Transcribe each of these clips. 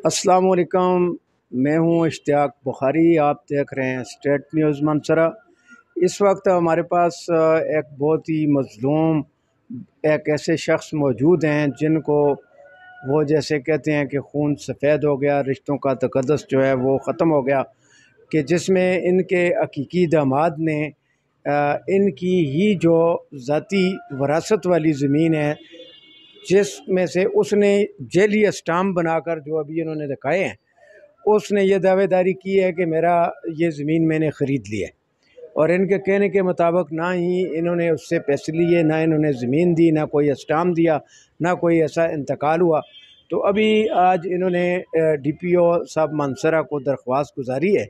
السلام علیکم، میں ہوں اشتیاق بخاری، آپ دیکھ رہے ہیں اسٹیٹ نیوز منصرہ۔ اس وقت ہمارے پاس ایک بہت ہی مظلوم ایک ایسے شخص موجود ہیں جن کو وہ جیسے کہتے ہیں کہ خون سفید ہو گیا، رشتوں کا تقدس جو ہے وہ ختم ہو گیا، کہ جس میں ان کے حقیقی داماد نے ان کی ہی جو ذاتی وراثت والی زمین ہے، جس میں سے اس نے جیلی اسٹامپ بنا کر جو ابھی انہوں نے دکھائے ہیں، اس نے یہ دعوے داری کی ہے کہ میرا یہ زمین میں نے خرید لی ہے، اور ان کے کہنے کے مطابق نہ ہی انہوں نے اس سے پیسے لیے، نہ انہوں نے زمین دی، نہ کوئی اسٹامپ دیا، نہ کوئی ایسا انتقال ہوا۔ تو ابھی آج انہوں نے ڈی پی او صاحب منصرہ کو درخواست گزاری ہے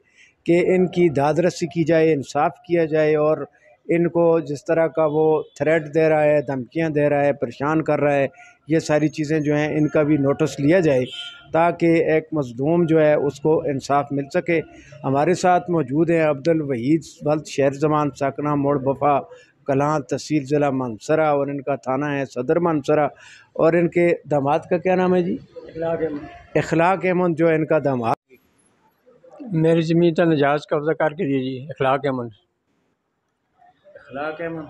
کہ ان کی داد رسی کی جائے، انصاف کیا جائے، اور ان کو جس طرح کا وہ تھریٹ دے رہا ہے، دھمکیاں دے رہا ہے، پریشان کر رہا ہے، یہ ساری چیزیں جو ہیں ان کا بھی نوٹس لیا جائے تاکہ ایک مظلوم جو ہے اس کو انصاف مل سکے۔ ہمارے ساتھ موجود ہیں عبدالوحید ولد شہر زمان، ساکنہ موڑ بفا کلاں، تحصیل ضلع منصرہ، اور ان کا تھانہ ہے صدر منصرہ، اور ان کے داماد کا کیا نام ہے جی؟ اخلاق احمد جو ہے ان کا داماد۔ میری زمین تا نجائز قبضہ کر کے جی اخلاق احمد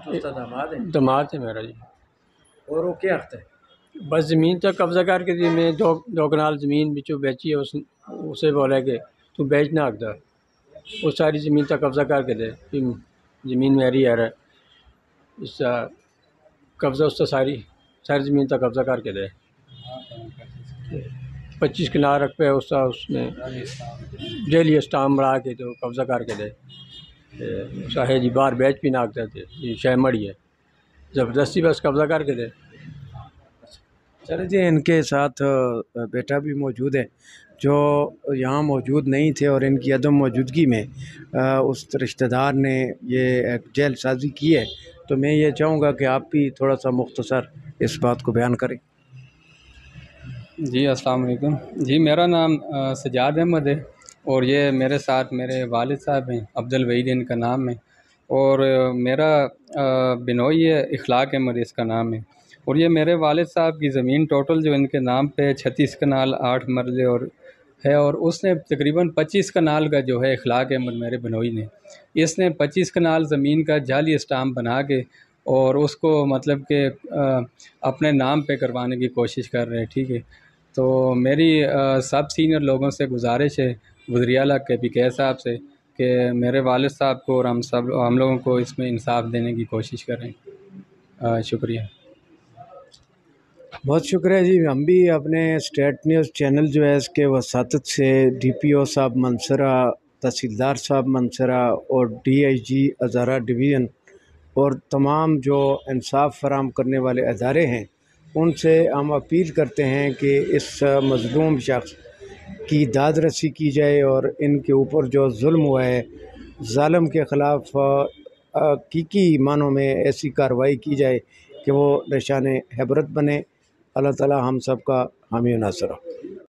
تو اس کا داماد ہے؟ دماد ہے میرا جی۔ اور وہ کیا حق ہے؟ بس زمین تا قبضہ کر کے جی میں دو کنال زمین بچوں بیچی ہے، اسے بولا کہ تو بیچنا حق دا، وہ ساری زمین تا قبضہ کر کے دے، زمین میری ہے، اس کا قبضہ اس تا ساری زمین تا قبضہ کر کے دے، 25 کنال رکھ پہ اس نے ڈیلی اسٹامپ بنا کے تو قبضہ کر کے دے، چاہے جی باہر بیچ بھی نہ آگتا تھے، یہ شے مڑی ہے، زبردستی بس قبضہ کر کے دے۔ چلے جی، ان کے ساتھ بیٹا بھی موجود ہے جو یہاں موجود نہیں تھے، اور ان کی عدم موجودگی میں اس رشتہ دار نے یہ ایک جیل سازی کی ہے، تو میں یہ چاہوں گا کہ آپ بھی تھوڑا سا مختصر اس بات کو بیان کریں۔ جی السلام علیکم جی، میرا نام سجاد احمد ہے، اور یہ میرے ساتھ میرے والد صاحب ہیں، عبدالوحید ان کا نام ہے، اور میرا بنوئی ہے، اخلاق احمد اس کا نام ہے، اور یہ میرے والد صاحب کی زمین ٹوٹل جو ان کے نام پہ 36 کنال 8 مرلے اور ہے، اور اس نے تقریباً 25 کنال کا جو ہے اخلاق احمد میرے بنوئی نے، اس نے 25 کنال زمین کا جعلی اسٹامپ بنا کے اور اس کو مطلب کہ اپنے نام پہ کروانے کی کوشش کر رہے ہیں، ٹھیک ہے۔ تو میری سب سینئر لوگوں سے گزارش ہے، وزیر اعلیٰ کے پی کے صاحب سے، کہ میرے والد صاحب کو اور ہم لوگوں کو اس میں انصاف دینے کی کوشش کریں۔ شکریہ۔ بہت شکریہ جی۔ ہم بھی اپنے اسٹیٹ نیوز چینل جو ہے اس کے وساطت سے ڈی پی او صاحب منصرہ، تحصیلدار صاحب منصرہ، اور D I G Hazara division اور تمام جو انصاف فراہم کرنے والے ادارے ہیں، ان سے ہم اپیل کرتے ہیں کہ اس مظلوم شخص کی داد رسی کی جائے، اور ان کے اوپر جو ظلم ہوا ہے، ظالم کے خلاف حقیقی معنوں میں ایسی کارروائی کی جائے کہ وہ نشان عبرت بنے۔ اللہ تعالی ہم سب کا حامی و ناصر ہو۔